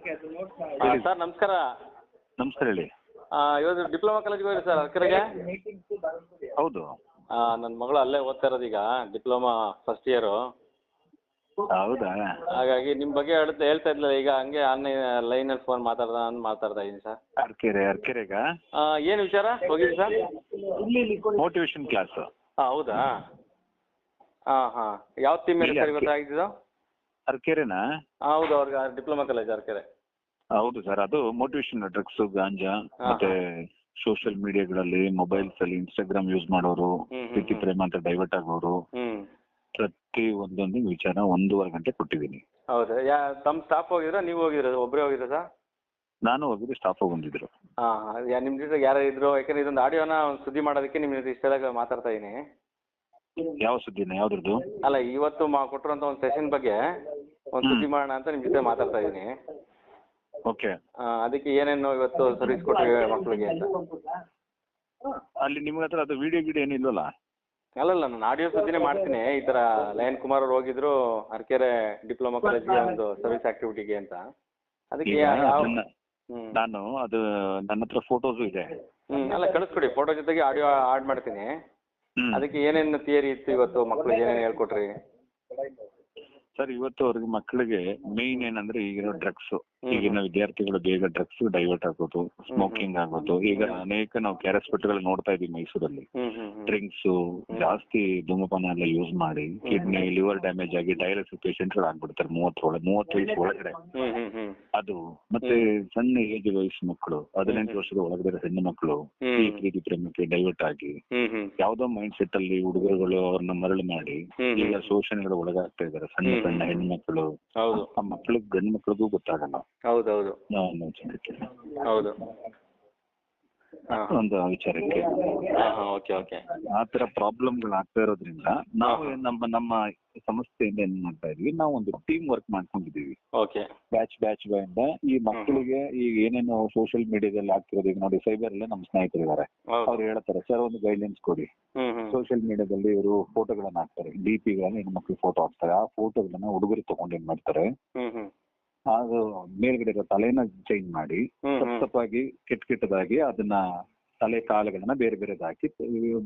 Sir ನಮಸ್ಕಾರ. ನಮಸ್ಕಾರ ಹೇಳಿ. ಇವತ್ತು ಡಿಪ್ಲೊಮಾ ಕಾಲೇಜ್ಗೆ ಹೋಗಿರಿ ಸರ್ ಅರ್ಕರೆಗೆ? ಹೌದು. ನನ್ನ ಮಗಳು ಅಲ್ಲೇ ಓದ್ತಾ ಇರೋದು ಈಗ, ಡಿಪ್ಲೊಮಾ ಫಸ್ಟ್ ಇಯರು. ಹೌದಾ? ಹಾಗಾಗಿ ನಿಮ್ಮ ಬಗ್ಗೆ ಹೇಳ್ತಾ ಇದ್ಲಲ್ಲ ಈಗ, ಹಂಗೆ ಲೈನಲ್ಲಿ ಫೋನ್ ಮಾತಾಡ್ತಾ ಇದ್ದೀನಿ ಸರ್. ಅರ್ಕೆರೆಗ ಏನು ವಿಚಾರ ಹೋಗಿರಿ ಸರ್? Motivation class. ಹೌದಾ? ಹಾಂ. ಯಾವ ಥೀಮ್ ಮೇಲೆ ಸರ್ ಇವತ್ತು ಆಗಿದ್ದು? ಅರ್ಕೆರೆನಾ? ಹೌದು, ಅವ್ರಿಗೆ ಡಿಪ್ಲೊಮಾ ಕಾಲೇಜ್ ಅರ್ಕೆರೆ. ಹೌದು ಸರ್, ಅದು ಮೋಟಿವೇಶನ್ ಡ್ರಗ್ಸ್, ಗಾಂಜಾ ಮತ್ತೆ ಸೋಷಿಯಲ್ ಮೀಡಿಯಾಗಳಲ್ಲಿ ಮೊಬೈಲ್ಸ್ ಅಲ್ಲಿ ಇನ್ಸ್ಟಾಗ್ರಾಮ್ ಯೂಸ್ ಮಾಡೋರು, ಪ್ರೀತಿ ಪ್ರೇಮ ಅಂತ ಡೈವರ್ಟ್ ಆಗೋರು, ಪ್ರತಿ ಒಂದೊಂದು ವಿಚಾರ 1.5 ಗಂಟೆ ಕೊಟ್ಟಿದ್ದೀನಿ. ಹೌದಾ? ತಮ್ಮ ಸ್ಟಾಫ್ ಹೋಗಿದ್ರಾ, ನೀವು ಹೋಗಿರೋದು? ಒಬ್ಬರೇ ಹೋಗಿದ್ರಾ ಸರ್? ನಾನು ಹೋಗಿದ್ದು, ಸ್ಟಾಫ್ ಬಂದಿದ್ರು. ನಿಮ್ಮ ಜೊತೆ ಯಾರು ಇದ್ರು? ಯಾಕಂದ್ರೆ ಇದೊಂದು ಆಡಿಯೋನ ಒಂದು ಸುದ್ದಿ ಮಾಡೋದಕ್ಕೆ ನಿಮ್ಮ ಜೊತೆ ಇಷ್ಟೆಲ್ಲ ಮಾತಾಡ್ತಾ ಇದ್ದೀನಿ. ಯಾವ ಸುದ್ದಿನ? ಯಾವ್ದ್ರದ್ದು? ಅಲ್ಲ, ಇವತ್ತು ಕೊಟ್ಟಿರುವಂತ ಒಂದು ಸೆಷನ್ ಬಗ್ಗೆ ಒಂದು ಸುದ್ದಿ ಮಾಡೋಣ ಅಂತ ನಿಮ್ಮ ಜೊತೆ ಮಾತಾಡ್ತಾ ಇದ್ದೀನಿ. ಓಕೆ. ಅದಕ್ಕೆ ಏನೇನು ಇವತ್ತು ಸರ್ವಿಸ್ ಕೊಟ್ಟಿವೆ ಮಕ್ಕಳಿಗೆ ಅಂತ. ಅಲ್ಲಿ ನಿಮ್ಮ ಹತ್ರ ಅದು ವಿಡಿಯೋ ಏನಿಲ್ವಲ್ಲ? ಅಲ್ಲಲ್ಲ, ನಾನು ಆಡಿಯೋ ಸುದ್ದಿನೇ ಮಾಡ್ತೀನಿ. ಈ ತರ ಲಯನ್ ಕುಮಾರ್ ಅವ್ರು ಹೋಗಿದ್ರು ಅರ್ಕೆರೆ ಡಿಪ್ಲೊಮಾ ಕಾಲೇಜ್ಗೆ ಒಂದು ಸರ್ವಿಸ್ ಆಕ್ಟಿವಿಟಿಗೆ ಅಂತ. ಅದಕ್ಕೆ ನಾನು ಅದು ನನ್ನ ಹತ್ರ ಫೋಟೋಸು ಇದೆ. ಅಲ್ಲ, ಕಳಿಸ್ಕೊಡಿ. ಫೋಟೋ ಜೊತೆಗೆ ಆಡಿಯೋ ಆಡ್ ಮಾಡ್ತೀನಿ. ಅದಕ್ಕೆ ಏನೇನು ಥಿಯರಿ ಇತ್ತು ಇವತ್ತು ಮಕ್ಕಳಿಗೆ, ಏನೇನು ಹೇಳ್ಕೊಟ್ರಿ ಸರ್? ಇವತ್ತು ಅವ್ರಿಗೆ ಮಕ್ಕಳಿಗೆ ಮೇನ್ ಏನಂದ್ರೆ ಈಗಿರೋ ಡ್ರಗ್ಸ್, ಈಗಿನ ವಿದ್ಯಾರ್ಥಿಗಳು ಬೇಗ ಡ್ರಗ್ಸ್ ಡೈವರ್ಟ್ ಆಗೋದು, ಸ್ಮೋಕಿಂಗ್ ಆಗೋದು. ಈಗ ಅನೇಕ ನಾವು ಕೆಆರ್ಎಸ್ ಪೆಟ್ಗಳು ನೋಡ್ತಾ ಇದೀವಿ ಮೈಸೂರಲ್ಲಿ. ಡ್ರಿಂಕ್ಸ್ ಜಾಸ್ತಿ, ಧೂಮಪಾನ ಎಲ್ಲ ಯೂಸ್ ಮಾಡಿ ಕಿಡ್ನಿ ಲಿವರ್ ಡ್ಯಾಮೇಜ್ ಆಗಿ ಡಯಾಲಿಸಿಸ್ ಪೇಷಂಟ್ ಗಳು ಆಗ್ಬಿಡ್ತಾರೆ 30 ವಯಸ್ಸು ಒಳಗಡೆ. ಅದು ಮತ್ತೆ ಸಣ್ಣ ಏಜ್ ವಯಸ್ಸು ಮಕ್ಕಳು, 18 ವರ್ಷದ ಒಳಗಡೆ ಹೆಣ್ಣು ಮಕ್ಕಳು ಈ ಪ್ರೀತಿ ಪ್ರೇಮಕ್ಕೆ ಡೈವರ್ಟ್ ಆಗಿ ಯಾವ್ದೋ ಮೈಂಡ್ ಸೆಟ್ ಅಲ್ಲಿ ಹುಡುಗರುಗಳು ಅವ್ರನ್ನ ಮರಳು ಮಾಡಿ ಈಗ ಶೋಷಣೆಗಳು ಒಳಗಾಗ್ತಾ ಇದಾರೆ. ಸಣ್ಣ ಸಣ್ಣ ಹೆಣ್ಣು ಮಕ್ಕಳು, ಆ ಮಕ್ಕಳಿಗೆ ಗಂಡು ಮಕ್ಕಳಿಗೂ ಗೊತ್ತಾಗಲ್ಲ. ಹೌದೌದು ಹೌದು. ಒಂದು ವಿಚಾರಕ್ಕೆ ಆತರ ಪ್ರಾಬ್ಲಮ್ಗಳು ಆಗ್ತಾ ಇರೋದ್ರಿಂದ ನಾವು ನಮ್ಮ ಸಂಸ್ಥೆಯಿಂದ ಏನ್ ಮಾಡ್ತಾ ಇದೀವಿ, ನಾವು ಒಂದು ಟೀಮ್ ವರ್ಕ್ ಮಾಡ್ಕೊಂಡಿದೀವಿ. ಬ್ಯಾಚ್ ಇಂದ ಈ ಮಕ್ಕಳಿಗೆ ಈಗ ಏನೇನು ಸೋಷಿಯಲ್ ಮೀಡಿಯಾದಲ್ಲಿ ಆಗ್ತಿರೋದು, ಈಗ ನೋಡಿ ಸೈಬರ್ ಅಲ್ಲೇ ನಮ್ಮ ಸ್ನೇಹಿತರು ಇದಾರೆ. ಅವ್ರು ಹೇಳ್ತಾರೆ, ಸರ್ ಒಂದು ಗೈಡ್ಲೈನ್ಸ್ ಕೊಡಿ. ಸೋಷಿಯಲ್ ಮೀಡಿಯಾದಲ್ಲಿ ಇವರು ಫೋಟೋಗಳನ್ನ ಹಾಕ್ತಾರೆ, ಡಿಪಿಗಳನ್ನ ಹೆಣ್ಮಕ್ಳು ಫೋಟೋ ಹಾಕ್ತಾರೆ. ಆ ಫೋಟೋಗಳನ್ನ ಹುಡುಗರು ತಗೊಂಡು ಏನ್ ಮಾಡ್ತಾರೆ, ಅದು ಮೇಲ್ಗಡೆ ಇರೋ ತಲೆನ ಚೇಂಜ್ ಮಾಡಿ ತಪ್ಪಾಗಿ ಕೆಟ್ಟದಾಗಿ ಅದನ್ನ ತಲೆ ಕಾಲುಗಳನ್ನ ಬೇರೆ ಬೇರೆದ್ ಹಾಕಿ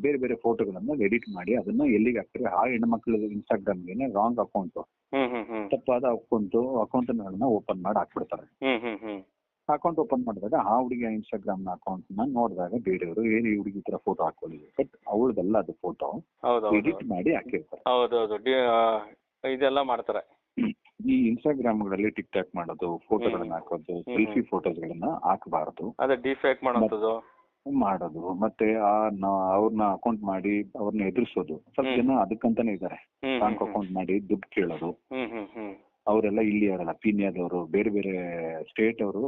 ಬೇರೆ ಬೇರೆ ಫೋಟೋಗಳನ್ನ ಎಡಿಟ್ ಮಾಡಿ ಅದನ್ನ ಎಲ್ಲಿಗೆ ಹಾಕ್ತಾರೆ, ಆ ಹೆಣ್ಮಕ್ಳು ಇನ್ಸ್ಟಾಗ್ರಾಮ್ಗೆ ರಾಂಗ್ ಅಕೌಂಟ್, ತಪ್ಪಾದ ಅಕೌಂಟ್ ಓಪನ್ ಮಾಡಿ ಹಾಕ್ಬಿಡ್ತಾರೆ. ಅಕೌಂಟ್ ಓಪನ್ ಮಾಡಿದಾಗ ಆ ಹುಡುಗಿಯ ಇನ್ಸ್ಟಾಗ್ರಾಮ್ ನ ಅಕೌಂಟ್ ನ ನೋಡಿದಾಗ ಬೇರೆಯವರು ಏನು ಈ ಹುಡುಗಿ ತರ ಫೋಟೋ ಹಾಕೊಳ್ಳಿ, ಬಟ್ ಅವಳದಲ್ಲ ಅದು ಫೋಟೋ ಎಡಿಟ್ ಮಾಡಿ ಹಾಕಿರ್ತಾರೆ. ಇದೆಲ್ಲ ಮಾಡ್ತಾರೆ. ಈ ಇನ್ಸ್ಟಾಗ್ರಾಮ್ ಗಳಲ್ಲಿ ಟಿಕ್ ಟಾಕ್ ಮಾಡೋದು, ಫೋಟೋಗಳನ್ನ ಹಾಕೋದು, ಸೆಲ್ಫಿ ಫೋಟೋಸ್ಗಳನ್ನ ಹಾಕಬಾರದು, ಮಾಡೋದು. ಮತ್ತೆ ಅವ್ರನ್ನ ಅಕೌಂಟ್ ಮಾಡಿ ಅವ್ರನ್ನ ಎದುರಿಸೋದು. ಸ್ವಲ್ಪ ಜನ ಅದಕ್ಕಂತಾನೆ ಇದಾರೆ, ಬ್ಯಾಂಕ್ ಅಕೌಂಟ್ ಮಾಡಿ ದುಡ್ಡು ಕೇಳೋದು. ಅವರೆಲ್ಲ ಇಲ್ಲಿ ಅವರಲ್ಲ, ಪೀನ್ಯಾದವರು, ಬೇರೆ ಬೇರೆ ಸ್ಟೇಟ್ ಅವರು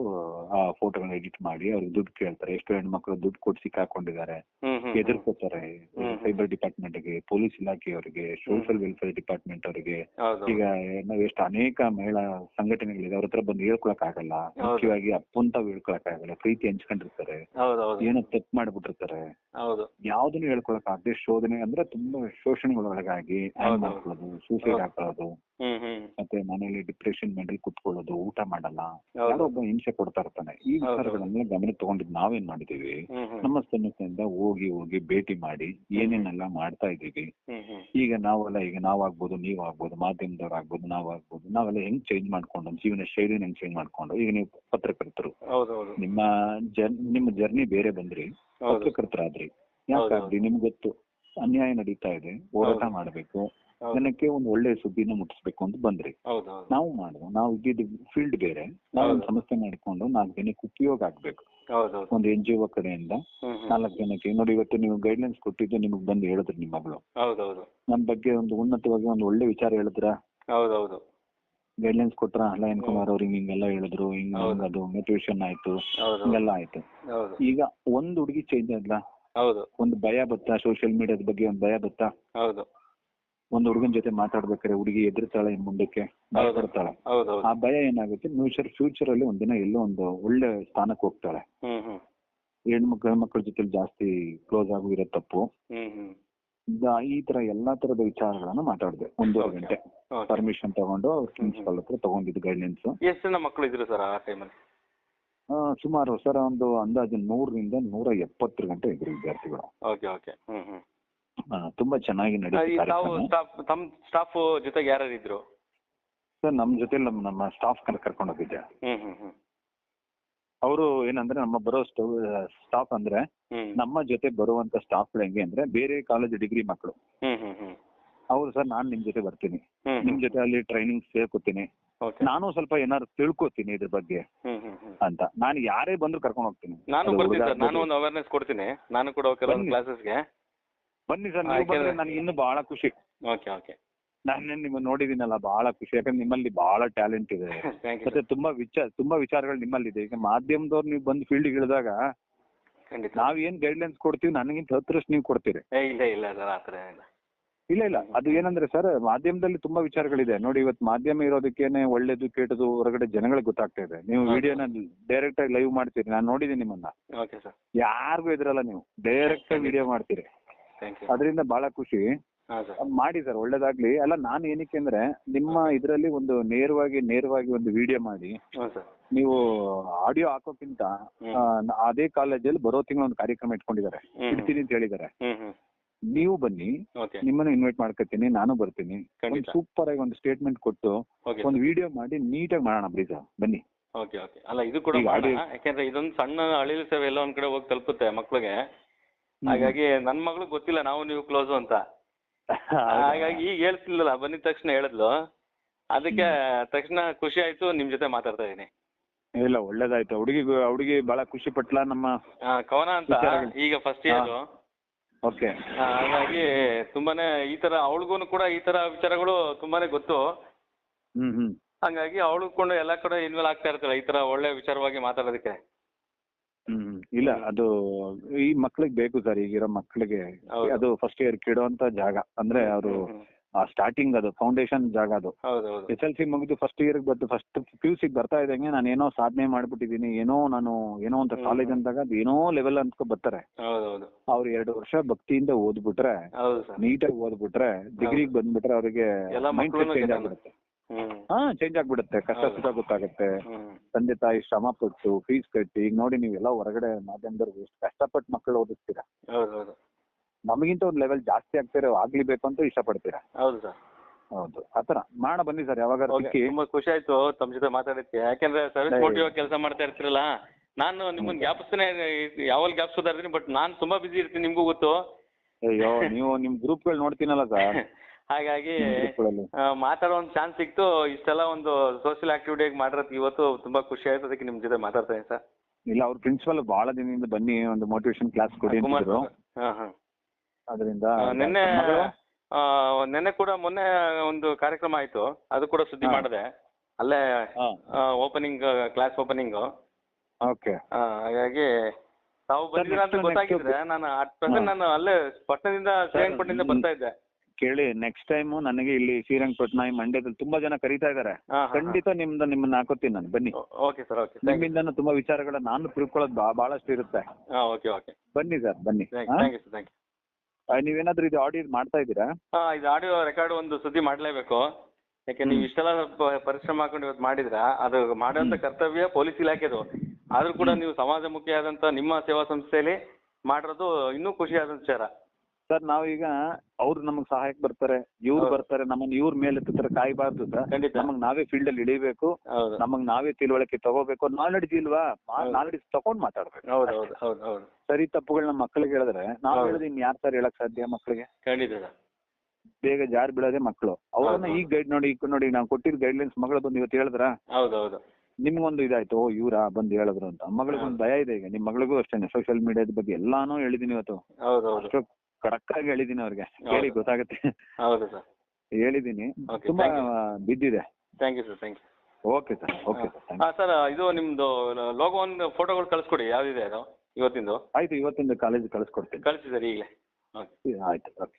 ಆ ಫೋಟೋಗಳನ್ನ ಎಡಿಟ್ ಮಾಡಿ ಅವ್ರಿಗೆ ದುಡ್ಡು ಕೇಳ್ತಾರೆ. ಎಷ್ಟೋ ಹೆಣ್ಮಕ್ಳು ದುಡ್ಡು ಕೊಟ್ಟು ಸಿಕ್ಕಾಕೊಂಡಿದ್ದಾರೆ, ಎದುರ್ಕೋತಾರೆ. ಸೈಬರ್ ಡಿಪಾರ್ಟ್ಮೆಂಟ್ ಗೆ, ಪೊಲೀಸ್ ಇಲಾಖೆಯವರಿಗೆ, ಸೋಷಿಯಲ್ ವೆಲ್ಫೇರ್ ಡಿಪಾರ್ಟ್ಮೆಂಟ್ ಅವರಿಗೆ. ಈಗ ನಾವು ಎಷ್ಟು ಅನೇಕ ಮಹಿಳಾ ಸಂಘಟನೆಗಳಿದೆ, ಅವ್ರ ಹತ್ರ ಬಂದು ಹೇಳ್ಕೊಳಕ್ ಆಗಲ್ಲ. ಮುಖ್ಯವಾಗಿ ಅಪ್ಪಂತ ಹೇಳ್ಕೊಳಕ್ ಆಗಲ್ಲ, ಪ್ರೀತಿ ಹಂಚ್ಕೊಂಡಿರ್ತಾರೆ, ಏನೋ ತಪ್ಪು ಮಾಡ್ಬಿಟ್ಟಿರ್ತಾರೆ, ಯಾವ್ದನ್ನು ಹೇಳ್ಕೊಳಕ್ ಆಗದೆ ಶೋಧನೆ ಅಂದ್ರೆ ತುಂಬಾ ಶೋಷಣೆಗಳೊಳಗಾಗಿ ಮಾಡ್ಕೊಳ್ಳೋದು, ಸೂಸೈಡ್ ಹಾಕೊಳ್ಳೋದು, ಮತ್ತೆ ಮನೇಲಿ ಡಿಪ್ರೆಷನ್ ಮೇಲೆ ಕುತ್ಕೊಳ್ಳೋದು, ಊಟ ಮಾಡಲ್ಲ, ಯಾರೋ ಒಬ್ಬ ಹಿಂಸೆ ಕೊಡ್ತಾ ಇರ್ತಾನೆ. ಈ ವಿಚಾರಗಳನ್ನೆಲ್ಲ ಗಮನ ತಗೊಂಡಿದ್ದು ನಾವೇನ್ ಮಾಡಿದೀವಿ, ನಮ್ಮ ಸಂಸ್ಥೆಯಿಂದ ಹೋಗಿ ಭೇಟಿ ಮಾಡಿ ಏನೇನೆಲ್ಲ ಮಾಡ್ತಾ ಇದೀವಿ. ಈಗ ನಾವಾಗ್ಬೋದು, ನೀವಾಗ್ಬೋದು, ಮಾಧ್ಯಮದವ್ರು ಆಗ್ಬೋದು, ನಾವೆಲ್ಲ ಹೆಂಗ್ ಚೇಂಜ್ ಮಾಡ್ಕೊಂಡು ಜೀವನ ಶೈಲಿನ ಹೆಂಗ್ ಚೇಂಜ್ ಮಾಡ್ಕೊಂಡು. ಈಗ ನೀವು ಪತ್ರಕರ್ತರು, ನಿಮ್ಮ ಜರ್ನಿ ಬೇರೆ ಬಂದ್ರಿ, ಪತ್ರಕರ್ತರಾದ್ರಿ. ಯಾಕಾದ್ರಿ? ನಿಮ್ಗೆ ಗೊತ್ತು ಅನ್ಯಾಯ ನಡೀತಾ ಇದೆ, ಹೋರಾಟ ಮಾಡ್ಬೇಕು, ಜನಕ್ಕೆ ಒಂದು ಒಳ್ಳೆ ಸುದ್ದಿನ ಮುಟ್ಟಿಸ್ಬೇಕು ಅಂತ ಬಂದ್ರಿ. ನಾವು ನಾವು ಇದ್ದಿದ್ದು ಫೀಲ್ಡ್ ಬೇರೆ. ನಾವು ಒಂದು ಸಂಸ್ಥೆ ಮಾಡ್ಕೊಂಡು 4 ಜನಕ್ಕೆ ಉಪಯೋಗ ಆಗ್ಬೇಕು. ಒಂದು NGO ಕಡೆಯಿಂದ 4 ಜನಕ್ಕೆ ನೋಡಿ, ಇವತ್ತು ನೀವು ಗೈಡ್ಲೈನ್ಸ್ ಕೊಟ್ಟಿದ್ದು ನಿಮ್ಗೆ ಬಂದು ಹೇಳಿದ್ರು ನಿಮ್ಮ ಮಗಳು, ನಮ್ ಬಗ್ಗೆ ಒಂದು ಉನ್ನತವಾಗಿ ಒಂದು ಒಳ್ಳೆ ವಿಚಾರ ಹೇಳಿದ್ರ, ಗೈಡ್ಲೈನ್ಸ್ ಕೊಟ್ರ, ಲಯನ್ ಕುಮಾರ್ ಅವ್ರು ಹಿಂಗೆಲ್ಲ ಹೇಳಿದ್ರು, ಅದು ಮೋಟಿವೇಶನ್ ಆಯ್ತು, ಹಿಂಗೆಲ್ಲ ಆಯ್ತು. ಈಗ ಒಂದು ಹುಡುಗಿ ಚೇಂಜ್ ಆದ್ಲ, ಒಂದು ಭಯ ಬತ್ತಾ, ಸೋಷಿಯಲ್ ಮೀಡಿಯಾದ ಬಗ್ಗೆ ಒಂದು ಭಯ ಬತ್ತಾ, ಒಂದು ಹುಡುಗನ ಜೊತೆ ಮಾತಾಡ್ಬೇಕಾದ್ರೆ ಹುಡುಗಿ ಎದುರ್ತಾಳೆ, ಮುಂದಕ್ಕೆ ಭಯಪಡ್ತಾಳೆ. ಆ ಭಯ ಏನಾಗುತ್ತೆ, ಫ್ಯೂಚರ್ ಅಲ್ಲಿ ಒಂದಿನ ಎಲ್ಲೋ ಒಂದು ಒಳ್ಳೆ ಸ್ಥಾನಕ್ಕೆ ಹೋಗ್ತಾಳೆ. ಹೆಣ್ಮಕ್ಳ ಜೊತೆ ಜಾಸ್ತಿ ಕ್ಲೋಸ್ ಆಗಿರೋ ತಪ್ಪು. ಈ ತರ ಎಲ್ಲಾ ತರದ ವಿಚಾರಗಳನ್ನ ಮಾತಾಡಿದೆ 1.5 ಗಂಟೆ ಪರ್ಮಿಷನ್ ತಗೊಂಡು ಪ್ರಿನ್ಸಿಪಲ್ ಹತ್ರ ತಗೊಂಡಿದ್ದು ಗೈಡ್ಲೈನ್ಸ್. ಎಷ್ಟು ಜನ ಮಕ್ಕಳು ಇದ್ರು ಸರ್ ಆ ಟೈಮಲ್ಲಿ? ಸುಮಾರು ಸರ್ ಒಂದು ಅಂದಾಜು 100ರಿಂದ 170 ಗಂಟೆ ಇದ್ರು ವಿದ್ಯಾರ್ಥಿಗಳು. Okay okay. ತುಂಬಾ ಚೆನ್ನಾಗಿ ನಡೀತು. ತಮ್ಮ ಸ್ಟಾಫ್ ಜೊತೆಗೆ ಯಾರು ಇದ್ರು ಸರ್? ನಮ್ಮ ಜೊತೆ ನಮ್ಮ ಸ್ಟಾಫ್ ಕರ್ಕೊಂಡು ಹೋಗಿದ್ದೆ. ಅವರು ಏನಂದ್ರೆ ನಮ್ಮ ಬರೋ ಸ್ಟಾಫ್ ಅಂದ್ರೆ ನಮ್ಮ ಜೊತೆ ಬರುವಂತ ಸ್ಟಾಫ್ ಹೆಂಗೆ ಅಂದ್ರೆ ಬೇರೆ ಕಾಲೇಜ್ ಡಿಗ್ರಿ ಮಕ್ಕಳು. ಹೌದು ಸರ್, ನಾನ್ ನಿಮ್ ಜೊತೆ ಬರ್ತೀನಿ, ನಿಮ್ ಜೊತೆ ಅಲ್ಲಿ ಟ್ರೈನಿಂಗ್ ಸೇರ್ಕೋತೀನಿ, ನಾನು ಸ್ವಲ್ಪ ಏನಾದ್ರು ತಿಳ್ಕೊತೀನಿ ಇದ್ರ ಬಗ್ಗೆ ಅಂತ. ನಾನು ಯಾರೇ ಬಂದ್ರು ಕರ್ಕೊಂಡು ಹೋಗ್ತೀನಿ. ನಾನು ಬರ್ತೀನಿ ಸರ್, ನಾನು ಒಂದು ಅವೇರ್ನೆಸ್ ಕೊಡ್ತೀನಿ, ನಾನು ಕೂಡ ಕೆಲವೊಂದು ಕ್ಲಾಸಸ್ಗೆ. ಬನ್ನಿ ಸರ್, ನೀವು ಬಂದ್ರೆ ನನಗೆ ಇನ್ನೂ ಬಹಳ ಖುಷಿ. Okay okay. ನಾನು ನಿಮ್ಮನ್ನ ನೋಡಿದೀನಲ್ಲ, ಬಹಳ ಖುಷಿ. ಯಾಕಂದ್ರೆ ನಿಮ್ಮಲ್ಲಿ ಬಹಳ ಟ್ಯಾಲೆಂಟ್ ಇದೆ ಮತ್ತೆ ತುಂಬಾ ವಿಚಾರಗಳು ನಿಮ್ಮಲ್ಲಿ ಇದೆ. ಈಗ ಮಾಧ್ಯಮದವ್ರು ನೀವು ಬಂದು ಫೀಲ್ಡ್ ಇಳಿದಾಗ ನಾವ್ ಏನ್ ಗೈಡ್ಲೈನ್ಸ್ ಕೊಡ್ತೀವಿ ನನಗಿಂತ 10ರಷ್ಟು ನೀವು ಕೊಡ್ತೀರಿ. ಇಲ್ಲ ಇಲ್ಲ ಸರ್, ಆತರ ಇಲ್ಲ ಅದು ಏನಂದ್ರೆ ಸರ್, ಮಾಧ್ಯಮದಲ್ಲಿ ತುಂಬಾ ವಿಚಾರಗಳಿದೆ ನೋಡಿ. ಇವತ್ತು ಮಾಧ್ಯಮ ಇರೋದಕ್ಕೇನೆ ಒಳ್ಳೇದು ಕೆಟ್ಟದು ಹೊರಗಡೆ ಜನಗಳಿಗೆ ಗೊತ್ತಾಗ್ತಾ ಇದೆ. ನೀವು ವಿಡಿಯೋನ ಡೈರೆಕ್ಟ್ ಆಗಿ ಲೈವ್ ಮಾಡ್ತೀರಿ, ನಾನು ನೋಡಿದೀನಿ ನಿಮ್ಮನ್ನ. ಯಾರಿಗೂ ಎದುರಲ್ಲ, ನೀವು ಡೈರೆಕ್ಟ್ ಆಗಿ ವಿಡಿಯೋ ಮಾಡ್ತೀರಿ. ಅದರಿಂದ ಬಹಳ ಖುಷಿ. ಮಾಡಿ ಸರ್, ಒಳ್ಳೇದಾಗ್ಲಿ. ಅಲ್ಲ, ನಾನು ಏನಕ್ಕೆ ಅಂದ್ರೆ ನಿಮ್ಮ ಇದ್ರಲ್ಲಿ ಒಂದು ನೇರವಾಗಿ ಒಂದು ವಿಡಿಯೋ ಮಾಡಿ ನೀವು ಆಡಿಯೋ ಹಾಕೋಕ್ಕಿಂತ ಅದೇ ಕಾಲೇಜಲ್ಲಿ ಬರೋ ತಿಂಗಳು ಒಂದು ಕಾರ್ಯಕ್ರಮ ಇಟ್ಕೊಂಡಿದ್ದಾರೆ, ಇಡ್ತೀನಿ ಅಂತ ಹೇಳಿದ್ದಾರೆ. ನೀವು ಬನ್ನಿ, ನಿಮ್ಮನ್ನು ಇನ್ವೈಟ್ ಮಾಡ್ಕೊತೀನಿ, ನಾನು ಬರ್ತೀನಿ. ಸೂಪರ್ ಆಗಿ ಒಂದು ಸ್ಟೇಟ್ಮೆಂಟ್ ಕೊಟ್ಟು ಒಂದು ವಿಡಿಯೋ ಮಾಡಿ ನೀಟಾಗಿ ಮಾಡೋಣ ಪ್ಲೀಸ್, ಬನ್ನಿ. Okay okay. ಅಲ್ಲ, ಇದು ಕೂಡ ಯಾಕಂದ್ರೆ ಇದೊಂದು ಸಣ್ಣ ಅಳಿಲು ಸೇವೆ ಎಲ್ಲ ಒಂದ್ ಕಡೆ ಹೋಗಿ ತಲುಪುತ್ತೆ ಮಕ್ಳಿಗೆ. ಹಾಗಾಗಿ ನನ್ ಮಗಳು ಗೊತ್ತಿಲ್ಲ ನಾವು ನೀವು ಕ್ಲೋಸು ಅಂತ, ಹಾಗಾಗಿ ಈಗ ಹೇಳ್ತಿಲ್ಲಲ್ಲ, ಬಂದಿದ ತಕ್ಷಣ ಹೇಳಿದ್ಲು, ಅದಕ್ಕೆ ತಕ್ಷಣ ಖುಷಿ ಆಯ್ತು, ನಿಮ್ ಜೊತೆ ಮಾತಾಡ್ತಾ ಇದೀನಿ. ಇಲ್ಲ, ಒಳ್ಳೇದಾಯ್ತು. ಹುಡುಗಿ ಬಹಳ ಖುಷಿ ಪಟ್ಲ. ನಮ್ಮ ಕವನ ಅಂತ ಈಗ ಫಸ್ಟ್ ಇಯರ್. ಓಕೆ. ಹಾಗಾಗಿ ತುಂಬಾನೇ ಈ ತರ ಅವಳಿಗೂ ಕೂಡ ಈ ತರ ವಿಚಾರಗಳು ತುಂಬಾನೇ ಗೊತ್ತು. ಹಂಗಾಗಿ ಅವಳು ಕೊಂಡು ಎಲ್ಲಾ ಕಡೆ ಇನ್ವಾಲ್ವ್ ಆಗ್ತಾ ಇರ್ತಾಳೆ ಈ ತರ ಒಳ್ಳೆ ವಿಚಾರವಾಗಿ ಮಾತಾಡೋದಕ್ಕೆ. ಇಲ್ಲ, ಅದು ಈ ಮಕ್ಳಿಗೆ ಬೇಕು ಸರ್, ಈಗಿರೋ ಮಕ್ಳಿಗೆ ಅದು ಫಸ್ಟ್ ಇಯರ್ ಕೆಡುವಂತ ಜಾಗ. ಅಂದ್ರೆ ಅವರು ಸ್ಟಾರ್ಟಿಂಗ್ ಅದು ಫೌಂಡೇಶನ್ ಜಾಗ. ಅದು SLC ಮುಗಿದು ಫಸ್ಟ್ ಇಯರ್ ಬಂದು ಫಸ್ಟ್ PUC ಬರ್ತಾ ಇದ್ದಂಗೆ ನಾನು ಏನೋ ಸಾಧನೆ ಮಾಡ್ಬಿಟ್ಟಿದೀನಿ, ಏನೋ ಒಂದು ಕಾಲೇಜ್ ಅಂದಾಗ ಅದು ಏನೋ ಲೆವೆಲ್ ಅಂತ ಬರ್ತಾರೆ. ಅವ್ರು 2 ವರ್ಷ ಭಕ್ತಿಯಿಂದ ಓದ್ಬಿಟ್ರೆ, ನೀಟಾಗಿ ಓದ್ಬಿಟ್ರೆ, ಡಿಗ್ರಿಗೆ ಬಂದ್ಬಿಟ್ರೆ ಅವ್ರಿಗೆ ಮೈಂಡ್ ಸೆಟ್ ಚೇಂಜ್ ಆಗ್ಬಿಡುತ್ತೆ. ಚೇಂಜ್ ಆಗ್ಬಿಡುತ್ತೆ. ಕಷ್ಟ ಸುಖ ಗೊತ್ತಾಗುತ್ತೆ. ತಂದೆ ತಾಯಿ ಶ್ರಮ ಪಟ್ಟು ಫೀಸ್ ಕಟ್ಟಿ, ಈಗ ನೋಡಿ ನೀವೆಲ್ಲ ಹೊರಗಡೆ ಮಾಧ್ಯಮದವ್ರಿಗೆ ಎಷ್ಟು ಕಷ್ಟಪಟ್ಟು ಮಕ್ಕಳು ಓದಿಸ್ತೀರಾ. ನಮಗಿಂತ ಒಂದು ಲೆವೆಲ್ ಜಾಸ್ತಿ ಆಗ್ತೀರಾ, ಆಗ್ಲಿಬೇಕು ಅಂತ ಇಷ್ಟಪಡ್ತೀರಾ. ಹೌದು ಸರ್, ಹೌದು. ಆತರ ಮಾಡ ಬನ್ನಿ ಸರ್, ಯಾವಾಗ. ತುಂಬಾ ಖುಷಿ ಆಯ್ತು ತಮ್ಮ ಜೊತೆ ಮಾತಾಡಕ್ಕೆ. ಯಾಕಂದ್ರೆ ಸರ್ವಿಸ್ ಮೋಟಿವ್ ಕೆಲಸ ಮಾಡ್ತಾ ಇರ್ತೀರಲ್ಲ, ನಾನು ನಿಮ್ಮನ್ನ ಜ್ಞಾಪಿಸ್ತಾನೆ, ಯಾವಾಗ ಜ್ಞಾಪಿಸ್ತಾ ಇರ್ತೀನಿ, ಬಟ್ ನಾನ್ ತುಂಬಾ ಬಿಸಿ ಇರ್ತೀನಿ, ನಿಮ್ಗೂ ಗೊತ್ತು. ಅಯ್ಯೋ, ನೀವು ನಿಮ್ ಗ್ರೂಪ್ಗಳು ನೋಡ್ತೀನಲ್ಲ ಸರ್, ಹಾಗಾಗಿ ಮಾತಾಡೋ ಒಂದು ಚಾನ್ಸ್ ಸಿಕ್ತು. ಇಷ್ಟೆಲ್ಲ ಒಂದು ಸೋಷಿಯಲ್ ಆಕ್ಟಿವಿಟಿ ಮಾಡಿರೋದು ಇವತ್ತು ತುಂಬಾ ಖುಷಿ ಆಯ್ತು, ಅದಕ್ಕೆ ನಿಮ್ ಜೊತೆ ಮಾತಾಡ್ತಾ ಇದ್ದೀನಿ ಸರ್. ಇಲ್ಲ, ಅವ್ರ ಪ್ರಿನ್ಸಿಪಲ್ ಬಹಳ ದಿನದಿಂದ ಬನ್ನಿ ಒಂದು ಮೋಟಿವೇಶನ್ ಕ್ಲಾಸ್ ಕೊಡಿ ಅಂತಿದ್ರು. ಅದರಿಂದ ನೆನ್ನೆ ಕೂಡ ಮೊನ್ನೆ ಒಂದು ಕಾರ್ಯಕ್ರಮ ಆಯ್ತು, ಅದು ಕೂಡ ಸುದ್ದಿ ಮಾಡಿದೆ ಅಲ್ಲೇ, ಓಪನಿಂಗ್ ಕ್ಲಾಸ್ ಓಪನಿಂಗ್. ಓಕೆ. ಹಾಗಾಗಿ ತಾವು ಬಂದಿದ್ದೀರಾ ಅಂತ ಗೊತ್ತಾಗಿದ್ರೆ ನಾನು ಅಲ್ಲೇ ಪಟ್ಟಣದಿಂದ ಶ್ರೀರಂಗಪಟ್ಟಣದಿಂದ ಬರ್ತಾ ಇದ್ದೆ. ಕೇಳಿ, ನೆಕ್ಸ್ಟ್ ಟೈಮ್ ನನಗೆ ಇಲ್ಲಿ ಶ್ರೀರಂಗಪಟ್ಟಣ ಮಂಡ್ಯದಲ್ಲಿ ತುಂಬಾ ಜನ ಕರೀತಾ ಇದಾರೆ, ಖಂಡಿತ ನಿಮ್ಮನ್ನ ಹಾಕೋತೀನಿ ನಾನು, ಬನ್ನಿ. Okay sir, okay. ನಿಮ್ಮಿಂದ ತುಂಬಾ ವಿಚಾರಗಳ ನಾನು ತಿಳ್ಕೊಳ್ಳೋದು ಬಹಳಷ್ಟು ಇರುತ್ತೆ. Okay okay. ಬನ್ನಿ ಸರ್, ಬನ್ನಿ. Thank you sir, thank you. ನೀವೇನಾದ್ರೂ ಇದು ಆಡಿಯೋ ಮಾಡ್ತಾ ಇದ್ದೀರಾ? ಇದು ಆಡಿಯೋ ರೆಕಾರ್ಡ್ ಒಂದು ಸುದ್ದಿ ಮಾಡಲೇಬೇಕು. ಯಾಕೆ ನೀವು ಇಷ್ಟೆಲ್ಲ ಪರಿಶ್ರಮ ಹಾಕೊಂಡು ಇವತ್ತು ಮಾಡಿದ್ರ, ಅದು ಮಾಡುವಂತ ಕರ್ತವ್ಯ ಪೊಲೀಸ್ ಇಲಾಖೆದು. ಆದ್ರೂ ಕೂಡ ನೀವು ಸಮಾಜಮುಖಿಯಾದಂತ ನಿಮ್ಮ ಸೇವಾ ಸಂಸ್ಥೆಯಲ್ಲಿ ಮಾಡಿರೋದು ಇನ್ನೂ ಖುಷಿ ಆದ ವಿಚಾರ ಸರ್. ನಾವೀಗ ಅವ್ರು ನಮಗ್ ಸಹಾಯಕ್ಕೆ ಬರ್ತಾರೆ, ಇವ್ರು ಬರ್ತಾರೆ, ನಮ್ಮನ್ನ ಇವ್ರ ಮೇಲೆ ಎತ್ತರ ಕಾಯ್ಬಾರ್ದು ಸರ್. ನಮಗ್ ನಾವೇ ಫೀಲ್ಡ್ ಅಲ್ಲಿ ಇಳಿಬೇಕು, ನಮಗ್ ನಾವೇ ತಿಳುವಳಿಕೆ ತಗೋಬೇಕು. ನಾಲೆಡ್ಜ್ ಇಲ್ವಾ, ನಾಲೆಡ್ಜ್ ತಗೊಂಡ್ ಮಾತಾಡ್ಬೇಕು. ಸರಿ ತಪ್ಪುಗಳನ್ನ ಮಕ್ಳಿಗೆ ಹೇಳಿದ್ರೆ ನಾವ್ ಹೇಳಿದ್ರೆ ಇನ್ ಯಾರು ಸರ್ ಹೇಳಕ್ ಸಾಧ್ಯ ಮಕ್ಳಿಗೆ? ಖಂಡಿತ. ಬೇಗ ಜಾರ್ ಬೀಳೋದೇ ಮಕ್ಕಳು. ಅವ್ರನ್ನ ಈಗ ಗೈಡ್ ನೋಡಿ ನಾವು ಕೊಟ್ಟಿದ್ ಗೈಡ್ಲೈನ್ಸ್ ಮಗಳು ಬಂದು ಇವತ್ತು ಹೇಳಿದ್ರ, ನಿಮ್ಗೊಂದು ಇದಾಯ್ತು, ಇವ್ರ ಬಂದು ಹೇಳಿದ್ರು ಅಂತ. ಮಗಳಿಗೊಂದು ಭಯ ಇದೆ. ಈಗ ನಿಮ್ ಮಗಳಿಗೂ ಅಷ್ಟೇನೆ ಸೋಷಿಯಲ್ ಮೀಡಿಯಾದ ಬಗ್ಗೆ ಎಲ್ಲಾನು ಹೇಳಿದೀನಿ ಇವತ್ತು. ಅಷ್ಟು ಕರೆಕ್ಟ್ ಆಗಿ ಹೇಳಿದೀನಿ ಅವ್ರಿಗೆ, ಕೇಳಿ ಗೊತ್ತಾಗುತ್ತೆ. ಹೇಳಿದೀನಿ, ತುಂಬಾ ಬಿದ್ದಿದೆ. Thank you sir, thank you. Okay sir, okay sir. Sir, ಇದು ನಿಮ್ದು ಲೋಗೋ ಒಂದು ಫೋಟೋಗಳು ಕಳಿಸ್ಕೊಡಿ, ಯಾವ್ದಿದೆ ಅದು ಇವತ್ತಿಂದು. ಆಯ್ತು, ಇವತ್ತಿಂದು ಕಾಲೇಜ್ ಕಳಿಸ್ಕೊಡ್ತೀನಿ. ಕಳಿಸಿ ಸರ್ ಈಗಲೇ. ಆಯ್ತು, ಓಕೆ.